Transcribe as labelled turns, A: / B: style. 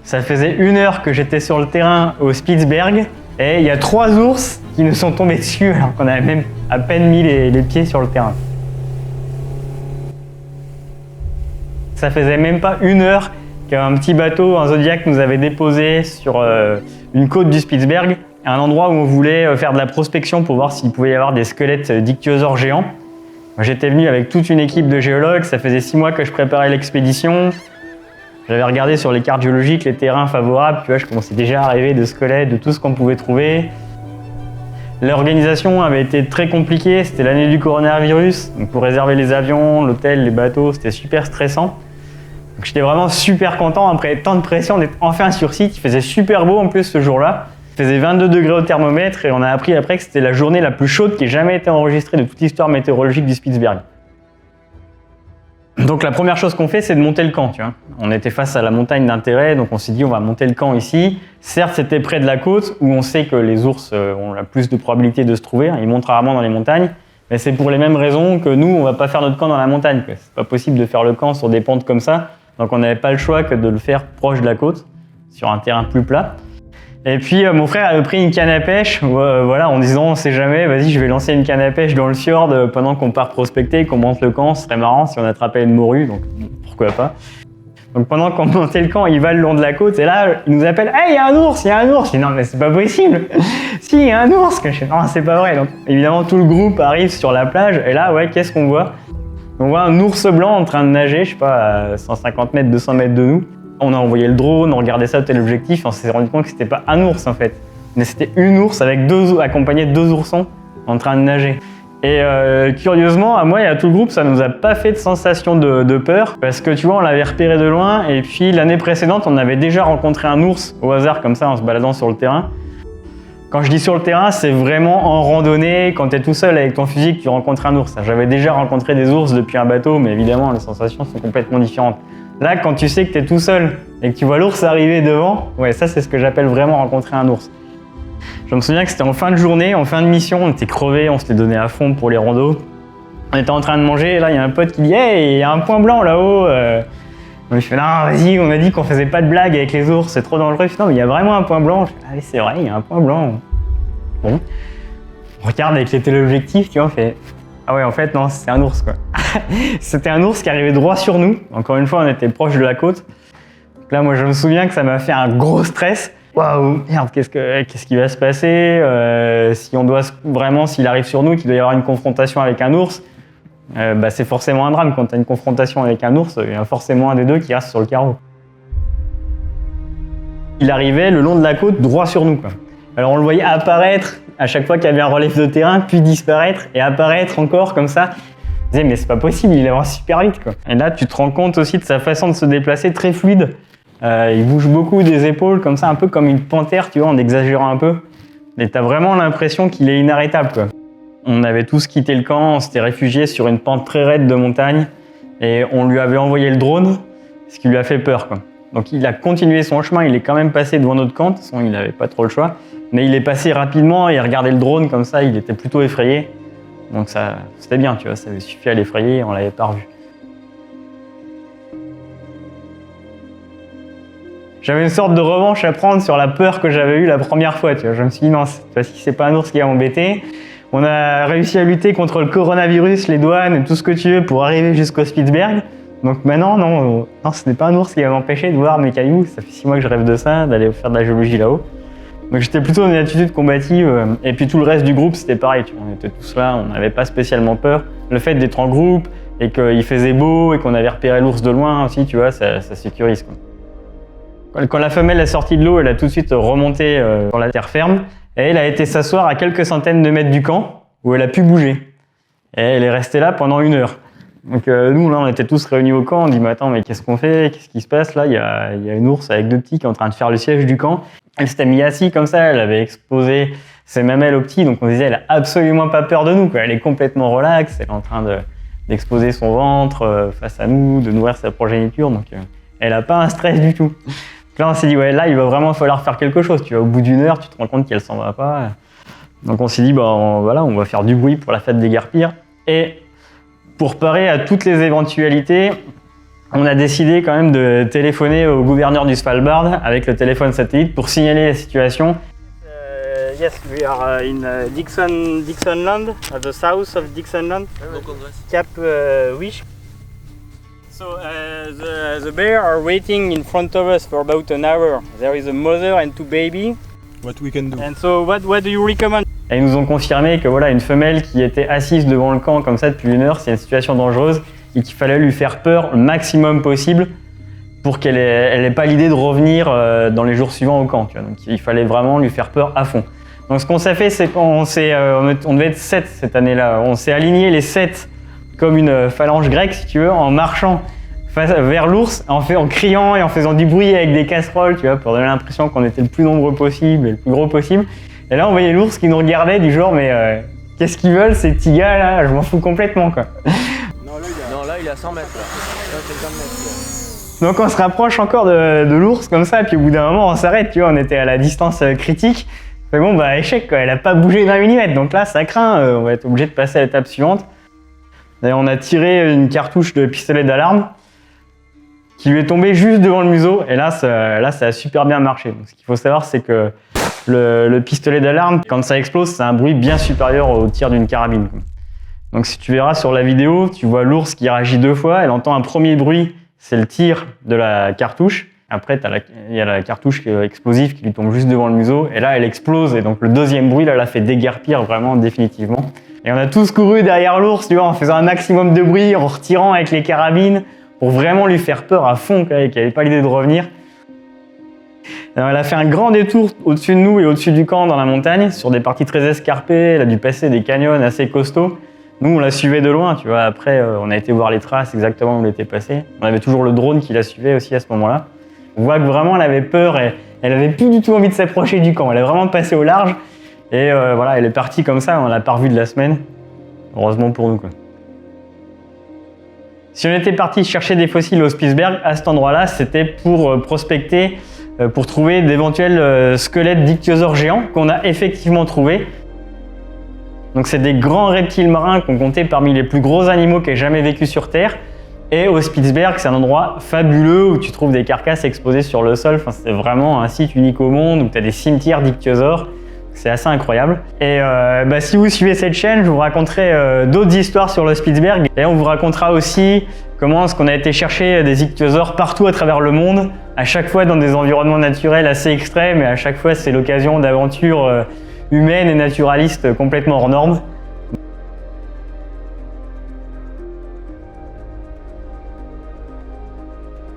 A: Ça faisait 1 heure que j'étais sur le terrain au Spitzberg et il y a 3 ours qui nous sont tombés dessus alors qu'on avait même à peine mis les pieds sur le terrain. Ça faisait même pas 1 heure qu'un petit bateau, un Zodiac, nous avait déposé sur une côte du Spitzberg, à un endroit où on voulait faire de la prospection pour voir s'il pouvait y avoir des squelettes d'ichthyosaures géants. J'étais venu avec toute une équipe de géologues, ça faisait 6 mois que je préparais l'expédition. J'avais regardé sur les cartes géologiques les terrains favorables, tu vois, je commençais déjà à rêver de squelettes, de tout ce qu'on pouvait trouver. L'organisation avait été très compliquée, c'était l'année du coronavirus, donc pour réserver les avions, l'hôtel, les bateaux, c'était super stressant. Donc j'étais vraiment super content, après tant de pression d'être enfin sur site, il faisait super beau en plus ce jour-là. Il faisait 22 degrés au thermomètre et on a appris après que c'était la journée la plus chaude qui ait jamais été enregistrée de toute l'histoire météorologique du Spitzberg. Donc la première chose qu'on fait, c'est de monter le camp, tu vois. On était face à la montagne d'intérêt, donc on s'est dit on va monter le camp ici. Certes, c'était près de la côte, où on sait que les ours ont la plus de probabilité de se trouver, ils montent rarement dans les montagnes, mais c'est pour les mêmes raisons que nous, on va pas faire notre camp dans la montagne, quoi. C'est pas possible de faire le camp sur des pentes comme ça, donc on n'avait pas le choix que de le faire proche de la côte, sur un terrain plus plat. Et puis mon frère avait pris une canne à pêche, voilà, en disant on sait jamais, vas-y je vais lancer une canne à pêche dans le fjord pendant qu'on part prospecter, qu'on monte le camp, ce serait marrant si on attrapait une morue, donc pourquoi pas. Donc pendant qu'on montait le camp, il va le long de la côte et là il nous appelle, hey il y a un ours, il y a un ours. Je dis non mais c'est pas possible, si il y a un ours. Je dis non c'est pas vrai. Donc évidemment tout le groupe arrive sur la plage et là ouais qu'est-ce qu'on voit? On voit un ours blanc en train de nager, je sais pas, à 150 mètres, 200 mètres de nous. On a envoyé le drone, on regardait ça au téléobjectif et on s'est rendu compte que c'était pas un ours en fait. Mais c'était une ours avec accompagnée de 2 oursons en train de nager. Et curieusement, à moi et à tout le groupe, ça nous a pas fait de sensation de peur parce que tu vois, on l'avait repéré de loin et puis l'année précédente, on avait déjà rencontré un ours au hasard comme ça en se baladant sur le terrain. Quand je dis sur le terrain, c'est vraiment en randonnée, quand tu es tout seul avec ton fusil que tu rencontres un ours. J'avais déjà rencontré des ours depuis un bateau, mais évidemment, les sensations sont complètement différentes. Là, quand tu sais que tu es tout seul et que tu vois l'ours arriver devant, ouais, ça c'est ce que j'appelle vraiment rencontrer un ours. Je me souviens que c'était en fin de journée, en fin de mission, on était crevés, on s'était donné à fond pour les randos. On était en train de manger et là il y a un pote qui dit « Hey, il y a un point blanc là-haut !» Je fais « Non, vas-y, on a dit qu'on faisait pas de blagues avec les ours, c'est trop dangereux. » Non, mais il y a vraiment un point blanc. Je fais « Ah oui, c'est vrai, il y a un point blanc. » Bon, on regarde avec les téléobjectifs, tu vois, on fait « Ah ouais, en fait, non, c'était un ours quoi. » C'était un ours qui arrivait droit sur nous. Encore une fois, on était proche de la côte. Donc là, moi, je me souviens que ça m'a fait un gros stress. Waouh, merde, qu'est-ce qui va se passer si on doit vraiment, s'il arrive sur nous, qu'il doit y avoir une confrontation avec un ours, bah, c'est forcément un drame. Quand tu as une confrontation avec un ours, il y a forcément un des deux qui reste sur le carreau. Il arrivait le long de la côte, droit sur nous, quoi. Alors on le voyait apparaître à chaque fois qu'il y avait un relief de terrain, puis disparaître et apparaître encore comme ça. Je disais, mais c'est pas possible, il avance super vite, quoi. Et là, tu te rends compte aussi de sa façon de se déplacer très fluide. Il bouge beaucoup des épaules, comme ça, un peu comme une panthère, tu vois, en exagérant un peu. Et t'as vraiment l'impression qu'il est inarrêtable, quoi. On avait tous quitté le camp, on s'était réfugiés sur une pente très raide de montagne et on lui avait envoyé le drone, ce qui lui a fait peur, quoi. Donc il a continué son chemin, il est quand même passé devant notre camp, de toute façon il n'avait pas trop le choix, mais il est passé rapidement et regardait le drone comme ça, il était plutôt effrayé. Donc ça, c'était bien, tu vois, ça avait suffi à l'effrayer et on l'avait pas revu. J'avais une sorte de revanche à prendre sur la peur que j'avais eue la première fois, tu vois. Je me suis dit non, cette fois-ci c'est pas un ours qui va m'embêter. On a réussi à lutter contre le coronavirus, les douanes et tout ce que tu veux pour arriver jusqu'au Spitzberg. Donc maintenant, non, ce n'est pas un ours qui va m'empêcher de voir mes cailloux. Ça fait 6 mois que je rêve de ça, d'aller faire de la géologie là-haut. Donc j'étais plutôt dans une attitude combative. Et puis tout le reste du groupe, c'était pareil. Tu vois, on était tous là, on n'avait pas spécialement peur. Le fait d'être en groupe et qu'il faisait beau et qu'on avait repéré l'ours de loin aussi, tu vois, ça sécurise, quoi. Quand la femelle est sortie de l'eau, elle a tout de suite remonté sur la terre ferme. Et elle a été s'asseoir à quelques centaines de mètres du camp, où elle a pu bouger. Et elle est restée là pendant 1 heure. Donc nous, là, on était tous réunis au camp, on dit « Mais attends, mais qu'est-ce qu'on fait? Qu'est-ce qui se passe? Là, il y a une ours avec 2 petits qui est en train de faire le siège du camp. » Elle s'était mise assise comme ça, elle avait exposé ses mamelles aux petits, donc on disait « Elle a absolument pas peur de nous, quoi. Elle est complètement relaxe, elle est en train d'exposer son ventre face à nous, de nourrir sa progéniture, donc elle a pas un stress du tout. » Là, on s'est dit, ouais, là, il va vraiment falloir faire quelque chose. Tu vois, au bout d'1 heure, tu te rends compte qu'elle s'en va pas. Donc, on s'est dit, voilà, on va faire du bruit pour la fête des guerpires. Et pour parer à toutes les éventualités, on a décidé quand même de téléphoner au gouverneur du Svalbard avec le téléphone satellite pour signaler la situation. Yes, we are in Dixonland, at the south of Dixonland, Cap Wish. So the bear are waiting in front of us for about an hour. There is a mother and 2 babies.
B: What we can do.
A: And so what do you recommend? Et ils nous ont confirmé que voilà, une femelle qui était assise devant le camp comme ça depuis 1 heure, c'est une situation dangereuse et qu'il fallait lui faire peur le maximum possible pour qu'elle ait pas l'idée de revenir dans les jours suivants au camp. Tu vois. Donc il fallait vraiment lui faire peur à fond. Donc ce qu'on s'est fait, c'est qu'on devait être 7 cette année-là. On s'est aligné les 7 comme une phalange grecque, si tu veux, en marchant vers l'ours, en criant et en faisant du bruit avec des casseroles, tu vois, pour donner l'impression qu'on était le plus nombreux possible et le plus gros possible. Et là, on voyait l'ours qui nous regardait du genre, mais qu'est-ce qu'ils veulent ces petits gars là? Je m'en fous complètement, quoi.
C: Non, là, il est à 100 mètres, là. Là, c'est 100 mètres,
A: Donc on se rapproche encore de l'ours comme ça, puis au bout d'un moment, on s'arrête, tu vois, on était à la distance critique. Mais bon, bah échec, quoi. Elle a pas bougé d'1 millimètre, donc là, ça craint, on va être obligé de passer à l'étape suivante. D'ailleurs, on a tiré une cartouche de pistolet d'alarme qui lui est tombée juste devant le museau, et là, ça a super bien marché. Donc, ce qu'il faut savoir, c'est que le pistolet d'alarme, quand ça explose, c'est un bruit bien supérieur au tir d'une carabine. Donc si tu verras sur la vidéo, tu vois l'ours qui réagit 2 fois, elle entend un premier bruit, c'est le tir de la cartouche. Après, il y a la cartouche explosive qui lui tombe juste devant le museau, et là, elle explose, et donc le deuxième bruit, là, l'a fait déguerpir vraiment définitivement. Et on a tous couru derrière l'ours, tu vois, en faisant un maximum de bruit, en retirant avec les carabines, pour vraiment lui faire peur à fond, qu'elle n'avait pas l'idée de revenir. Alors, elle a fait un grand détour au-dessus de nous et au-dessus du camp dans la montagne, sur des parties très escarpées, elle a dû passer des canyons assez costauds. Nous, on la suivait de loin, tu vois, après, on a été voir les traces exactement où elle était passée. On avait toujours le drone qui la suivait aussi à ce moment-là. On voit que vraiment elle avait peur et elle avait plus du tout envie de s'approcher du camp. Elle est vraiment passée au large et voilà, elle est partie comme ça, on l'a pas revue de la semaine. Heureusement pour nous, quoi. Si on était parti chercher des fossiles au Spitzberg, à cet endroit-là, c'était pour prospecter, pour trouver d'éventuels squelettes d'ichthyosaures géants qu'on a effectivement trouvés. Donc c'est des grands reptiles marins qu'on comptait parmi les plus gros animaux qui aient jamais vécu sur Terre. Et au Spitzberg, c'est un endroit fabuleux où tu trouves des carcasses exposées sur le sol. Enfin, c'est vraiment un site unique au monde où tu as des cimetières d'ichthyosaures. C'est assez incroyable. Et si vous suivez cette chaîne, je vous raconterai d'autres histoires sur le Spitzberg. Et on vous racontera aussi comment est-ce qu'on a été chercher des ichthyosaures partout à travers le monde, à chaque fois dans des environnements naturels assez extrêmes, et à chaque fois c'est l'occasion d'aventures humaines et naturalistes complètement hors normes.